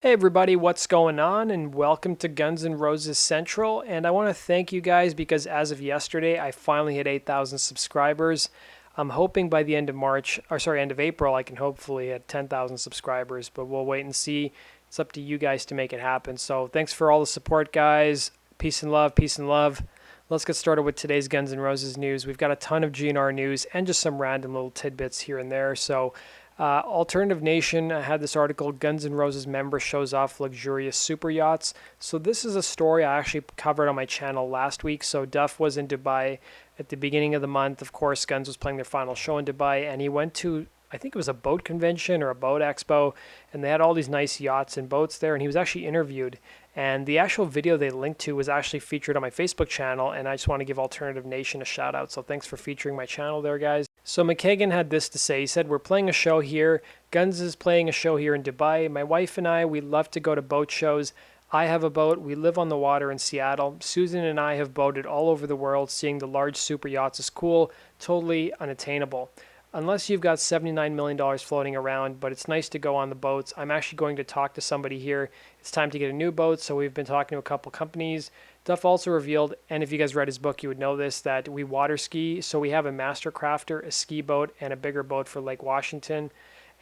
Hey everybody, what's going on? And welcome to Guns N' Roses Central. And I want to thank you guys because as of yesterday, I finally hit 8,000 subscribers. I'm hoping by the end of end of April, I can hopefully hit 10,000 subscribers, but we'll wait and see. It's up to you guys to make it happen. So thanks for all the support, guys. Peace and love, peace and love. Let's get started with today's Guns N' Roses news. We've got a ton of GNR news and just some random little tidbits here and there. So Alternative Nation had this article, Guns N' Roses member shows off luxurious super yachts. So this is a story I actually covered on my channel last week. So Duff was in Dubai at the beginning of the month. Of course, Guns was playing their final show in Dubai, and he went to, I think it was a boat convention or a boat expo, and they had all these nice yachts and boats there, and he was actually interviewed. And the actual video they linked to was actually featured on my Facebook channel, and I just want to give Alternative Nation a shout out. So thanks for featuring my channel there, guys. So McKagan had this to say. He said, "We're playing a show here. Guns is playing a show here in Dubai. My wife and I, we love to go to boat shows. I have a boat. We live on the water in Seattle. Susan and I have boated all over the world. Seeing the large super yachts is cool, totally unattainable. Unless you've got $79 million floating around, but it's nice to go on the boats. I'm actually going to talk to somebody here. It's time to get a new boat, so we've been talking to a couple companies." Duff also revealed, and if you guys read his book, you would know this, that we water ski. So we have a master crafter, a ski boat, and a bigger boat for Lake Washington.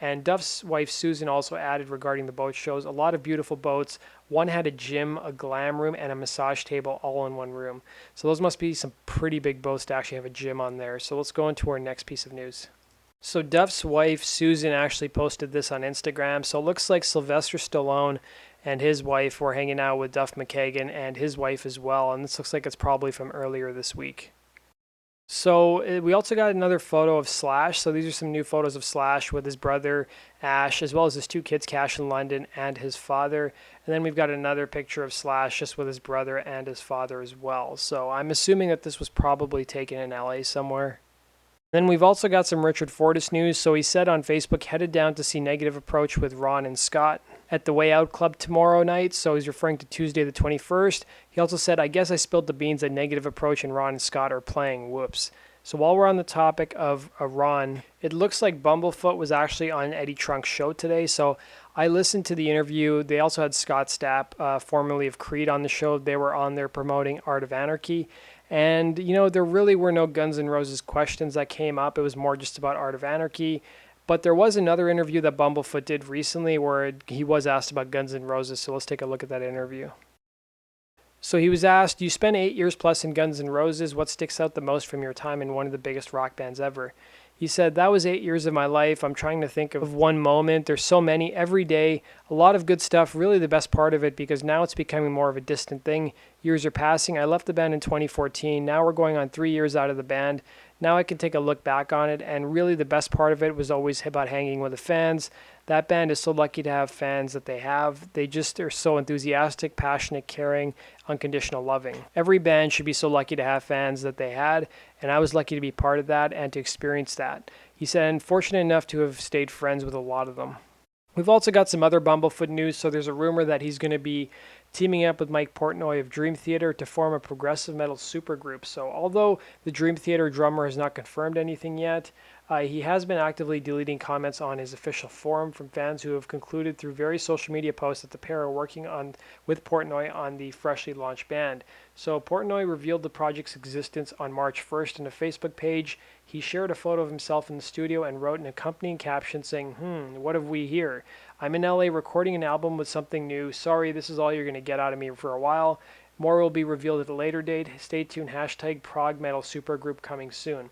And Duff's wife, Susan, also added regarding the boat shows, a lot of beautiful boats. One had a gym, a glam room, and a massage table all in one room. So those must be some pretty big boats to actually have a gym on there. So let's go into our next piece of news. So Duff's wife, Susan, actually posted this on Instagram. So it looks like Sylvester Stallone and his wife were hanging out with Duff McKagan and his wife as well. And this looks like it's probably from earlier this week. So we also got another photo of Slash. So these are some new photos of Slash with his brother Ash, as well as his two kids, Cash and London, and his father. And then we've got another picture of Slash just with his brother and his father as well. So I'm assuming that this was probably taken in LA somewhere. Then we've also got some Richard Fortis news. So he said on Facebook, headed down to see Negative Approach with Ron and Scott at the Way Out Club tomorrow night. So he's referring to Tuesday the 21st. He also said, I guess I spilled the beans that Negative Approach and Ron and Scott are playing. Whoops. So while we're on the topic of Ron, it looks like Bumblefoot was actually on Eddie Trunk's show today. So I listened to the interview. They also had Scott Stapp, formerly of Creed, on the show. They were on there promoting Art of Anarchy. And, you know, there really were no Guns N' Roses questions that came up. It was more just about Art of Anarchy. But there was another interview that Bumblefoot did recently where he was asked about Guns N' Roses. So let's take a look at that interview. So he was asked, you spent 8 years plus in Guns N' Roses. What sticks out the most from your time in one of the biggest rock bands ever? He said, that was 8 years of my life. I'm trying to think of one moment. There's so many every day. A lot of good stuff. Really the best part of it, because now it's becoming more of a distant thing. Years are passing. I left the band in 2014. Now we're going on 3 years out of the band. Now I can take a look back on it. And really the best part of it was always about hanging with the fans. That band is so lucky to have fans that they have. They just are so enthusiastic, passionate, caring, unconditional loving. Every band should be so lucky to have fans that they had, and I was lucky to be part of that and to experience that. He said, I'm fortunate enough to have stayed friends with a lot of them. We've also got some other Bumblefoot news. So there's a rumor that he's going to be teaming up with Mike Portnoy of Dream Theater to form a progressive metal supergroup. So although the Dream Theater drummer has not confirmed anything yet, he has been actively deleting comments on his official forum from fans who have concluded through various social media posts that the pair are working on with Portnoy on the freshly launched band. So Portnoy revealed the project's existence on March 1st in a Facebook page. He shared a photo of himself in the studio and wrote an accompanying caption saying, what have we here? I'm in LA recording an album with something new. Sorry, this is all you're going to get out of me for a while. More will be revealed at a later date. Stay tuned. # Prog Metal Supergroup coming soon.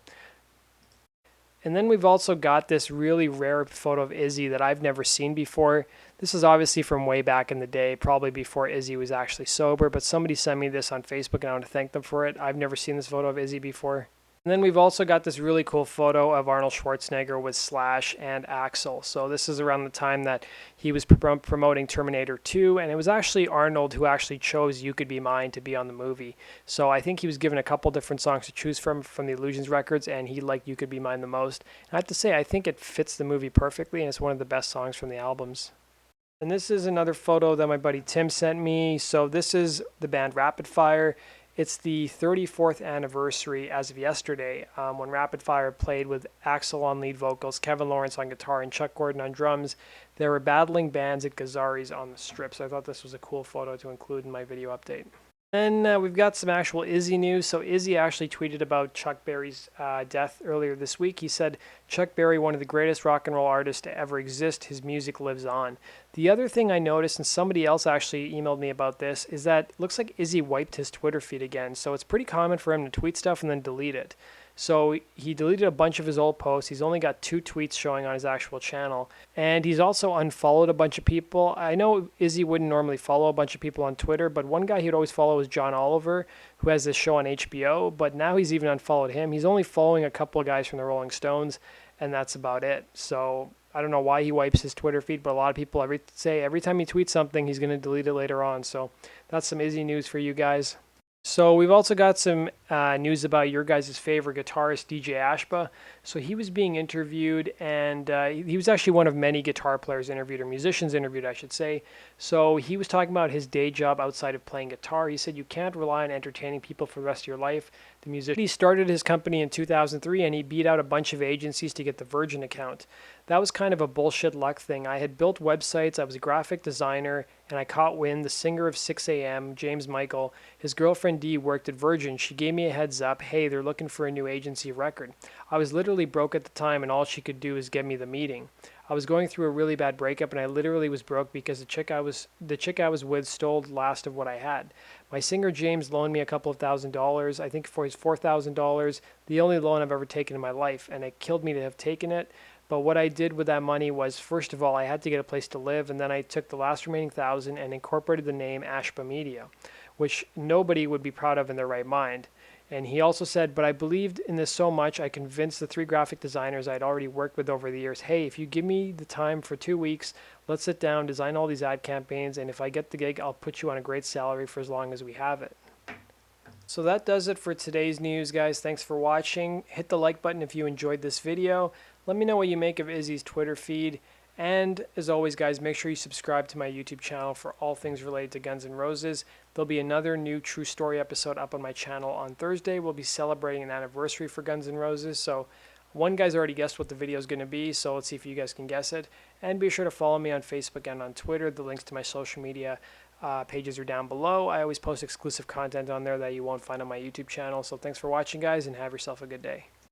And then we've also got this really rare photo of Izzy that I've never seen before. This is obviously from way back in the day, probably before Izzy was actually sober, but somebody sent me this on Facebook and I want to thank them for it. I've never seen this photo of Izzy before. And then we've also got this really cool photo of Arnold Schwarzenegger with Slash and Axl. So this is around the time that he was promoting Terminator 2, and it was actually Arnold who actually chose You Could Be Mine to be on the movie. So I think he was given a couple different songs to choose from the Illusions records, and he liked You Could Be Mine the most. And I have to say, I think it fits the movie perfectly, and it's one of the best songs from the albums. And this is another photo that my buddy Tim sent me. So this is the band Rapid Fire. It's the 34th anniversary as of yesterday, when Rapid Fire played with Axel on lead vocals, Kevin Lawrence on guitar, and Chuck Gordon on drums. They were battling bands at Gazari's on the Strip, so I thought this was a cool photo to include in my video update. Then we've got some actual Izzy news. So Izzy actually tweeted about Chuck Berry's death earlier this week. He said, Chuck Berry, one of the greatest rock and roll artists to ever exist, his music lives on. The other thing I noticed, and somebody else actually emailed me about this, is that it looks like Izzy wiped his Twitter feed again. So it's pretty common for him to tweet stuff and then delete it. So he deleted a bunch of his old posts. He's only got 2 tweets showing on his actual channel. And he's also unfollowed a bunch of people. I know Izzy wouldn't normally follow a bunch of people on Twitter, but one guy he would always follow is John Oliver, who has this show on HBO. But now he's even unfollowed him. He's only following a couple of guys from the Rolling Stones, and that's about it. So I don't know why he wipes his Twitter feed, but a lot of people say every time he tweets something, he's going to delete it later on. So that's some Izzy news for you guys. So we've also got some news about your guys' favorite guitarist, DJ Ashba. So he was being interviewed, and he was actually one of many guitar players interviewed, or musicians interviewed, I should say. So he was talking about his day job outside of playing guitar. He said you can't rely on entertaining people for the rest of your life. The musician, he started his company in 2003, and he beat out a bunch of agencies to get the Virgin account. That was kind of a bullshit luck thing. I had built websites, I was a graphic designer, and I caught wind. The singer of 6 a.m., James Michael, his girlfriend Dee worked at Virgin. She gave me a heads up, hey, they're looking for a new agency record. I was literally broke at the time, and all she could do is get me the meeting. I was going through a really bad breakup, and I literally was broke because the chick I was with stole the last of what I had. My singer James loaned me a couple of $1,000, I think for his $4,000, the only loan I've ever taken in my life, and it killed me to have taken it. But what I did with that money was, first of all, I had to get a place to live, and then I took the last remaining $1,000 and incorporated the name Ashba Media, which nobody would be proud of in their right mind. And he also said, but I believed in this so much, I convinced the 3 graphic designers I'd already worked with over the years, hey, if you give me the time for 2 weeks, let's sit down, design all these ad campaigns, and if I get the gig, I'll put you on a great salary for as long as we have it. So that does it for today's news, guys. Thanks for watching. Hit the like button if you enjoyed this video. Let me know what you make of Izzy's Twitter feed. And as always, guys, make sure you subscribe to my YouTube channel for all things related to Guns N' Roses. There'll be another new True Story episode up on my channel on Thursday. We'll be celebrating an anniversary for Guns N' Roses. So one guy's already guessed what the video is going to be, so let's see if you guys can guess it. And be sure to follow me on Facebook and on Twitter. The links to my social media pages are down below. I always post exclusive content on there that you won't find on my YouTube channel. So thanks for watching, guys, and have yourself a good day.